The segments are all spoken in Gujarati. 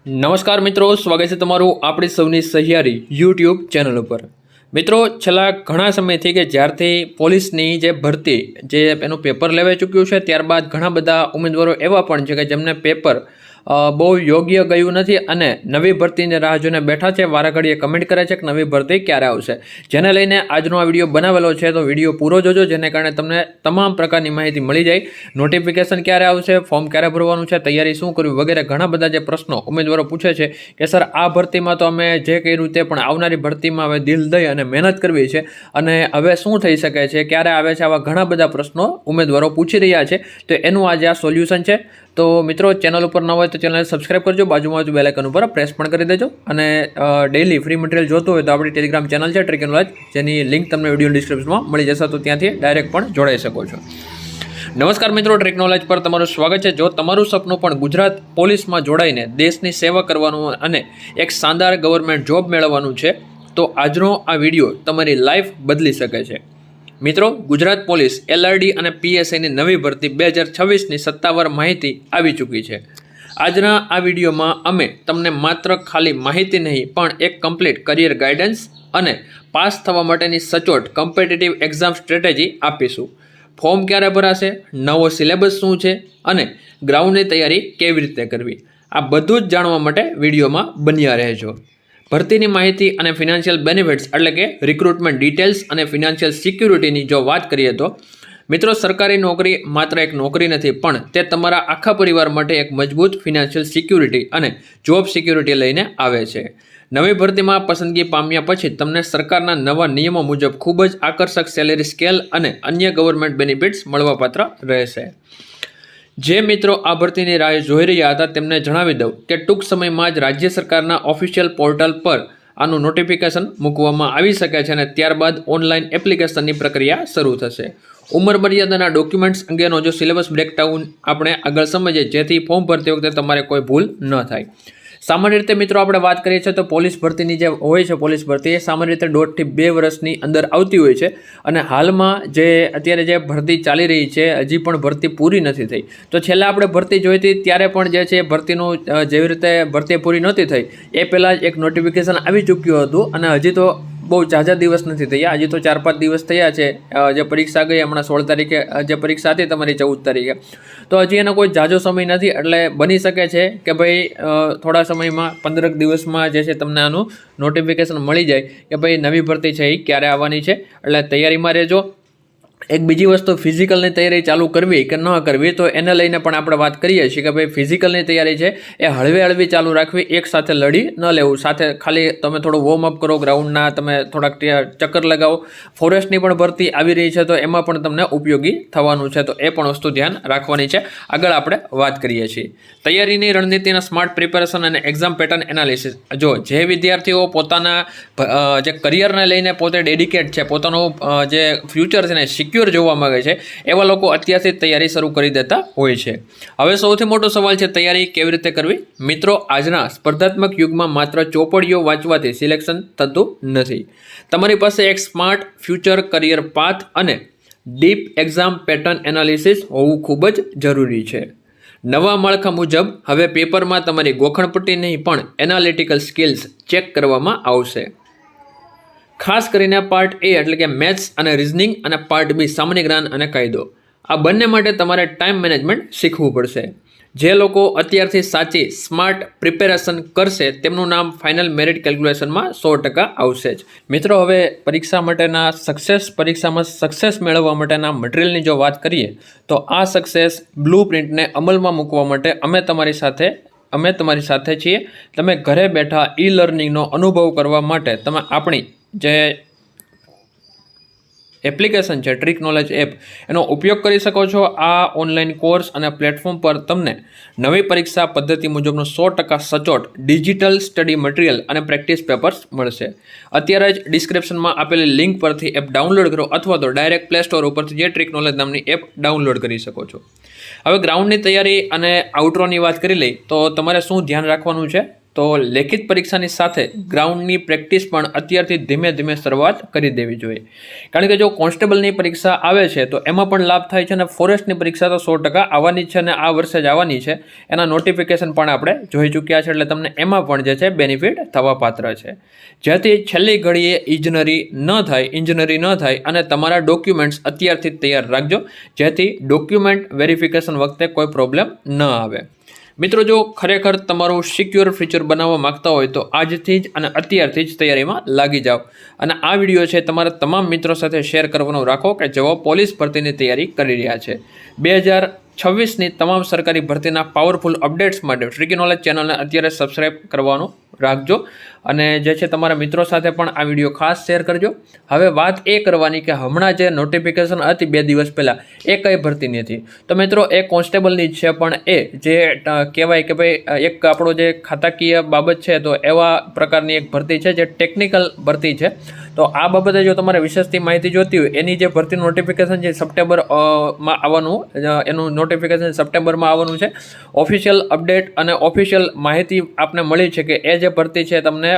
નમસ્કાર મિત્રો, સ્વાગત છે તમારું આપણી સૌની સહિયારી યુટ્યુબ ચેનલ ઉપર। મિત્રો, છેલ્લા ઘણા સમયથી કે જ્યારથી પોલીસની જે ભરતી જે એનું પેપર લેવાઈ ચૂક્યું છે ત્યારબાદ ઘણા બધા ઉમેદવારો એવા પણ છે કે જેમને પેપર બહુ યોગ્ય ગયું નથી અને નવી ભરતીની રાહ જોઈને બેઠા છે। વારાઘડીએ કમેન્ટ કરે છે કે નવી ભરતી ક્યારે આવશે, જેને લઈને આજનો આ વિડીયો બનાવેલો છે। તો વિડીયો પૂરો જોજો, જેને કારણે તમને તમામ પ્રકારની માહિતી મળી જાય। નોટિફિકેશન ક્યારે આવશે, ફોર્મ ક્યારે ભરવાનું છે, તૈયારી શું કરવી વગેરે ઘણા બધા જે પ્રશ્નો ઉમેદવારો પૂછે છે કે સર આ ભરતીમાં તો અમે જે કર્યું તે, પણ આવનારી ભરતીમાં હવે દિલ દઈ અને મહેનત કરવી છે અને હવે શું થઈ શકે છે, ક્યારે આવે છે, આવા ઘણા બધા પ્રશ્નો ઉમેદવારો પૂછી રહ્યા છે। તો એનું આજે આ સોલ્યુશન છે। તો મિત્રો, ચેનલ ઉપર ન હોય તો ચેનલને સબસ્ક્રાઈબ કરજો, બાજુમાં બેલ આઇકન ઉપર પ્રેસ પણ કરી દેજો અને ડેઈલી ફ્રી મટીરિયલ જોતું હોય તો આપણી ટેલિગ્રામ ચેનલ છે ટ્રેક એન્ડ નોલેજ, જેની લિંક તમને વિડીયો ડિસ્ક્રિપ્શનમાં મળી જશે, તો ત્યાંથી ડાયરેક્ટ પણ જોડાઈ શકો છો। નમસ્કાર મિત્રો, ટ્રેક નોલેજ પર તમારું સ્વાગત છે। જો તમારું સપનું પણ ગુજરાત પોલીસમાં જોડાઈને દેશની સેવા કરવાનું અને એક શાનદાર ગવર્મેન્ટ જોબ મેળવવાનું છે તો આજનો આ વિડીયો તમારી લાઈફ બદલી શકે છે। મિત્રો, ગુજરાત પોલીસ LRD અને PSIની નવી ભરતી 2026ની સત્તાવાર માહિતી આવી ચૂકી છે। આજના આ વિડીયોમાં અમે તમને માત્ર ખાલી માહિતી નહીં પણ એક કમ્પ્લીટ કરિયર ગાઈડન્સ અને પાસ થવા માટેની સચોટ કોમ્પિટિટિવ એક્ઝામ સ્ટ્રેટેજી આપીશું। ફોર્મ ક્યારે ભરાશે, નવો સિલેબસ શું છે અને ગ્રાઉન્ડની તૈયારી કેવી રીતે કરવી, આ બધું જ જાણવા માટે વિડીયોમાં બન્યા રહેજો। ભરતીની માહિતી અને ફિનાન્શિયલ બેનિફિટ્સ એટલે કે રિક્રુટમેન્ટ ડિટેલ્સ અને ફિનાન્શિયલ સિક્યુરિટીની જો વાત કરીએ તો મિત્રો, સરકારી નોકરી માત્ર એક નોકરી નથી પણ તે તમારા આખા પરિવાર માટે એક મજબૂત ફિનાન્શિયલ સિક્યુરિટી અને જોબ સિક્યુરિટી લઈને આવે છે। નવી ભરતીમાં પસંદગી પામ્યા પછી તમને સરકારના નવા નિયમો મુજબ ખૂબ જ આકર્ષક સેલેરી સ્કેલ અને અન્ય ગવર્મેન્ટ બેનિફિટ્સ મળવાપાત્ર રહેશે। જે મિત્રો આ ભરતીની રાહ જોઈ રહ્યા હતા તેમને જણાવી દઉં કે ટૂંક સમયમાં જ રાજ્ય સરકારના ઓફિશિયલ પોર્ટલ પર આનું નોટિફિકેશન મૂકવામાં આવી શકે છે અને ત્યારબાદ ઓનલાઈન એપ્લિકેશનની પ્રક્રિયા શરૂ થશે। ઉંમર મર્યાદાના ડોક્યુમેન્ટ્સ અંગેનો જો સિલેબસ બ્રેકડાઉન આપણે આગળ સમજીએ, જેથી ફોર્મ ભરતી વખતે તમારે કોઈ ભૂલ ન થાય। સામાન્ય રીતે મિત્રો આપણે વાત કરીએ છીએ તો પોલીસ ભરતીની જે હોય છે, પોલીસ ભરતી એ સામાન્ય રીતે 1.5 થી 2 વર્ષની અંદર આવતી હોય છે અને હાલમાં જે અત્યારે જે ભરતી ચાલી રહી છે હજી પણ ભરતી પૂરી નથી થઈ। તો છેલ્લા આપણે ભરતી જોઈ હતી ત્યારે પણ જે છે ભરતીનું જેવી રીતે ભરતી પૂરી નહોતી થઈ એ પહેલાં જ એક નોટિફિકેશન આવી ચૂક્યું હતું અને હજી તો બહુ ઝાઝા દિવસ નથી થયા, હજી તો 4-5 દિવસ થયા છે। જે પરીક્ષા ગઈ હમણાં 16 તારીખે જે પરીક્ષા હતી તમારી 14 તારીખે, તો હજી એનો કોઈ ઝાઝો સમય નથી। એટલે બની શકે છે કે ભાઈ થોડા સમયમાં 15 દિવસમાં જે છે તમને આનું નોટિફિકેશન મળી જાય કે ભાઈ નવી ભરતી છે એ ક્યારે આવવાની છે, એટલે તૈયારીમાં રહેજો। એક બીજી વસ્તુ, ફિઝિકલની તૈયારી ચાલુ કરવી કે ન કરવી, તો એને લઈને પણ આપણે વાત કરીએ છીએ કે ભાઈ ફિઝિકલની તૈયારી છે એ હળવી ચાલુ રાખવી, એક સાથે લડી ન લેવું। સાથે ખાલી તમે થોડું વોર્મઅપ કરો, ગ્રાઉન્ડના તમે થોડાક ચક્કર લગાવો। ફોરેસ્ટની પણ ભરતી આવી રહી છે તો એમાં પણ તમને ઉપયોગી થવાનું છે, તો એ પણ વસ્તુ ધ્યાન રાખવાની છે। આગળ આપણે વાત કરીએ છીએ તૈયારીની રણનીતિના સ્માર્ટ પ્રિપેરેશન અને એક્ઝામ પેટર્ન એનાલિસિસ। જો જે વિદ્યાર્થીઓ પોતાના જે કરિયરને લઈને પોતે ડેડિકેટ છે, પોતાનું જે ફ્યુચર છે ને સિક્યોર જોવા માંગે છે એવા લોકો અત્યારથી તૈયારી શરૂ કરી દેતા હોય છે। હવે સૌથી મોટો સવાલ છે તૈયારી કેવી રીતે કરવી। મિત્રો, આજના સ્પર્ધાત્મક યુગમાં માત્ર ચોપડીઓ વાંચવાથી સિલેક્શન થતું નથી। તમારી પાસે એક સ્માર્ટ ફ્યુચર કરિયર પાથ અને ડીપ એક્ઝામ પેટર્ન એનાલિસિસ હોવું ખૂબ જ જરૂરી છે। નવા માળખા મુજબ હવે પેપરમાં તમારી ગોખણપટ્ટી નહીં પણ એનાલિટિકલ સ્કિલ્સ ચેક કરવામાં આવશે। ખાસ કરીને પાર્ટ A એટલે કે મેથ્સ અને રિઝનિંગ અને પાર્ટ B સામાન્ય જ્ઞાન અને કાયદો, આ બંને માટે તમારે ટાઈમ મેનેજમેન્ટ શીખવું પડશે। જે લોકો અત્યારથી સાચી સ્માર્ટ પ્રિપેરેશન કરશે તેમનું નામ ફાઇનલ મેરિટ કેલ્ક્યુલેશનમાં 100% આવશે જ। મિત્રો, હવે પરીક્ષામાં સક્સેસ મેળવવા માટેના મટીરિયલની જો વાત કરીએ તો આ સક્સેસ બ્લુ પ્રિન્ટને અમલમાં મૂકવા માટે અમે તમારી સાથે છીએ। તમે ઘરે બેઠા લર્નિંગનો અનુભવ કરવા માટે તમે આપણી જે એપ્લિકેશન છે ટ્રેક નોલેજ એપ એનો ઉપયોગ કરી શકો છો। આ ઓનલાઈન કોર્સ અને પ્લેટફોર્મ પર તમને નવી પરીક્ષા પદ્ધતિ મુજબનું 100% સચોટ ડિજિટલ સ્ટડી મટીરિયલ અને પ્રેક્ટિસ પેપર્સ મળશે। અત્યારે જ ડિસ્ક્રિપ્શનમાં આપેલી લિંક પરથી એપ ડાઉનલોડ કરો અથવા તો ડાયરેક્ટ પ્લે સ્ટોર ઉપરથી જે ટ્રેક નોલેજ નામની એપ ડાઉનલોડ કરી શકો છો। હવે ગ્રાઉન્ડની તૈયારી અને આઉટરોની વાત કરી લઈ તો તમારે શું ધ્યાન રાખવાનું છે તો લેખિત પરીક્ષાની સાથે ગ્રાઉન્ડની પ્રેક્ટિસ પણ અત્યારથી ધીમે ધીમે શરૂઆત કરી દેવી જોઈએ. કારણ કે જો કોન્સ્ટેબલની પરીક્ષા આવે છે તો એમાં પણ લાભ થાય છે અને ફોરેસ્ટની પરીક્ષા તો 100% આવવાની છે અને આ વર્ષે જ આવવાની છે. એના નોટિફિકેશન પણ આપણે જોઈ ચૂક્યા છે, એટલે તમને એમાં પણ જે છે બેનિફિટ થવા પાત્ર છે. જેથી છેલ્લી ઘડીએ ઇન્જનરી ન થાય અને તમારા ડોક્યુમેન્ટ્સ અત્યારથી જ તૈયાર રાખજો, જેથી ડોક્યુમેન્ટ વેરિફિકેશન વખતે કોઈ પ્રોબ્લેમ ન આવે. મિત્રો, જો ખરેખર તમારું સિક્યોર ફ્યુચર બનાવવા માગતા હોય તો આજથી જ અને અત્યારથી જ તૈયારીમાં લાગી જાઓ. અને આ વિડીયો છે તમારા તમામ મિત્રો સાથે શેર કરવાનું રાખો કે જેઓ પોલીસ ભરતીની તૈયારી કરી રહ્યા છે. 2026ની તમામ સરકારી ભરતીના પાવરફુલ અપડેટ્સ માટે ટ્રિકી નોલેજ ચેનલને અત્યારે સબસ્ક્રાઈબ કરવાનું રાખજો અને જે છે તમારા મિત્રો સાથે પણ આ વિડીયો ખાસ શેર કરજો. હવે વાત એ કરવાની કે હમણાં જે નોટિફિકેશન હતી 2 દિવસ પહેલાં એ કઈ ભરતીની હતી. તો મિત્રો, એ કોન્સ્ટેબલની જ છે, પણ એ જે કહેવાય કે ભાઈ એક આપણો જે ખાતાકીય બાબત છે તો એવા પ્રકારની એક ભરતી છે જે ટેકનિકલ ભરતી છે. તો આ બાબતે જો તમારે વિશેષથી માહિતી જોતી હોય, એની જે ભરતીનું નોટિફિકેશન છે સપ્ટેમ્બરમાં આવવાનું, એનું નોટિફિકેશન સપ્ટેમ્બરમાં આવવાનું છે. ઓફિશિયલ અપડેટ અને ઓફિશિયલ માહિતી આપને મળી છે કે એ જે ભરતી છે તમને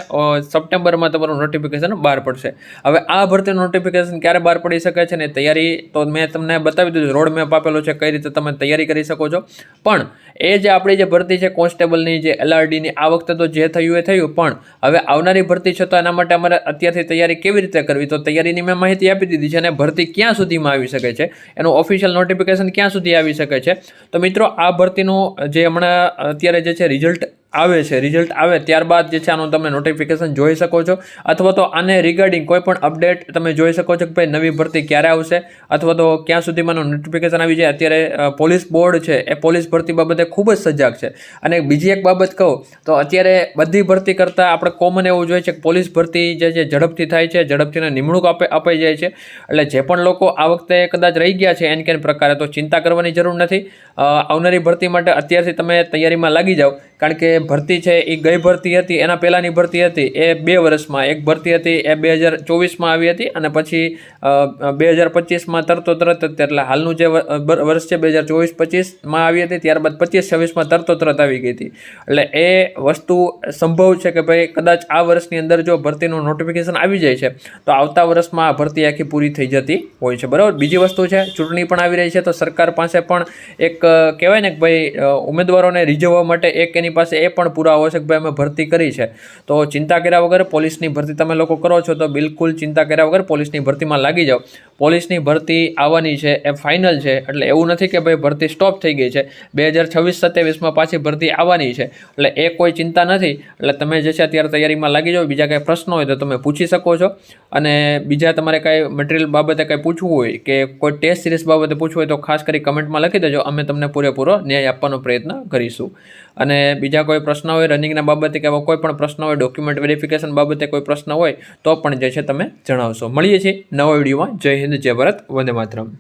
સપ્ટેમ્બરમાં તમારું નોટિફિકેશન બહાર પડશે. હવે આ ભરતીનું નોટિફિકેશન ક્યારે બહાર પડી શકે છે ને તૈયારી તો મેં તમને બતાવી દીધું, રોડ મેપ આપેલો છે કઈ રીતે તમે તૈયારી કરી શકો છો. પણ એ જે આપણી જે ભરતી છે કોન્સ્ટેબલની, જે LRDની, આ વખતે તો જે થયું એ થયું, પણ હવે આવનારી ભરતી છે તો એના માટે અમારે અત્યારથી તૈયારી કેવી રીતે કરવી, તો તૈયારીની મેં માહિતી આપી દીધી છે. અને ભરતી ક્યાં સુધીમાં આવી શકે છે, એનું ઓફિશિયલ નોટિફિકેશન ક્યાં સુધી આવી શકે છે. તો મિત્રો, આ ભરતીનું જે હમણાં અત્યારે જે છે રિઝલ્ટ આવે ત્યારબાદ જે છે આનું તમે નોટિફિકેશન જોઈ શકો છો, અથવા તો આને રિગાર્ડિંગ કોઈ પણ અપડેટ તમે જોઈ શકો છો કે ભાઈ નવી ભરતી ક્યારે આવશે, અથવા તો ક્યાં સુધીમાં નોટિફિકેશન આવી જાય. અત્યારે પોલીસ બોર્ડ છે એ પોલીસ ભરતી બાબતે ખૂબ જ સજાગ છે. અને બીજી એક બાબત કહું તો અત્યારે બધી ભરતી કરતાં આપણે કોમન એવું જોઈએ છે કે પોલીસ ભરતી જે ઝડપથી થાય છે, ઝડપથી નિમણૂક અપાઈ જાય છે. એટલે જે પણ લોકો આ વખતે કદાચ રહી ગયા છે એન પ્રકારે, તો ચિંતા કરવાની જરૂર નથી. આવનારી ભરતી માટે અત્યારથી તમે તૈયારીમાં લાગી જાઓ. કારણ કે ભરતી છે એ ગઈ ભરતી હતી, એના પહેલાંની ભરતી હતી એ 2 વર્ષમાં, એક ભરતી હતી એ 2024માં આવી હતી અને પછી 2025માં તરત જ, એટલે હાલનું જે વર્ષ છે 2024-25માં આવી હતી, ત્યારબાદ 25-26માં તરત આવી ગઈ હતી. એટલે એ વસ્તુ સંભવ છે કે ભાઈ કદાચ આ વર્ષની અંદર જો ભરતીનું નોટિફિકેશન આવી જાય છે તો આવતા વર્ષમાં આ ભરતી આખી પૂરી થઈ જતી હોય છે, બરાબર. બીજી વસ્તુ છે, ચૂંટણી પણ આવી રહી છે, તો સરકાર પાસે પણ એક કહેવાય ને કે ભાઈ ઉમેદવારોને રીઝવવા માટે એક એની પાસે એ પણ પુરાવો છે કે ભાઈ અમે ભરતી કરી છે. તો ચિંતા કર્યા વગર પોલીસની ભરતી તમે લોકો કરો છો તો બિલકુલ ચિંતા કર્યા વગર પોલીસની ભરતીમાં લાગી જાઓ. પોલીસની ભરતી આવવાની છે એ ફાઇનલ છે, એટલે એવું નથી કે ભાઈ ભરતી સ્ટોપ થઈ ગઈ છે. 2026-27માં પાછી ભરતી આવવાની છે, એટલે એ કોઈ ચિંતા નથી. એટલે તમે જે છે અત્યારે તૈયારીમાં લાગી જાઓ. બીજા કાંઈ પ્રશ્નો હોય તો તમે પૂછી શકો છો. અને બીજા તમારે કાંઈ મટીરિયલ બાબતે કાંઈ પૂછવું હોય કે કોઈ ટેસ્ટ સિરીઝ બાબતે પૂછવું હોય તો ખાસ કરી કમેન્ટમાં લખી દેજો, અમે તમને પૂરેપૂરો ન્યાય આપવાનો પ્રયત્ન કરીશું. અને બીજા કોઈ પ્રશ્ન હોય રનિંગના બાબતે કે કોઈ પણ પ્રશ્ન હોય, ડોક્યુમેન્ટ વેરિફિકેશન બાબતે કોઈ પ્રશ્ન હોય તો પણ જે છે તમે જણાવશો. મળીએ છીએ નવા વિડીયોમાં. જય હિન્દ, જય ભારત, વંદે માતરમ.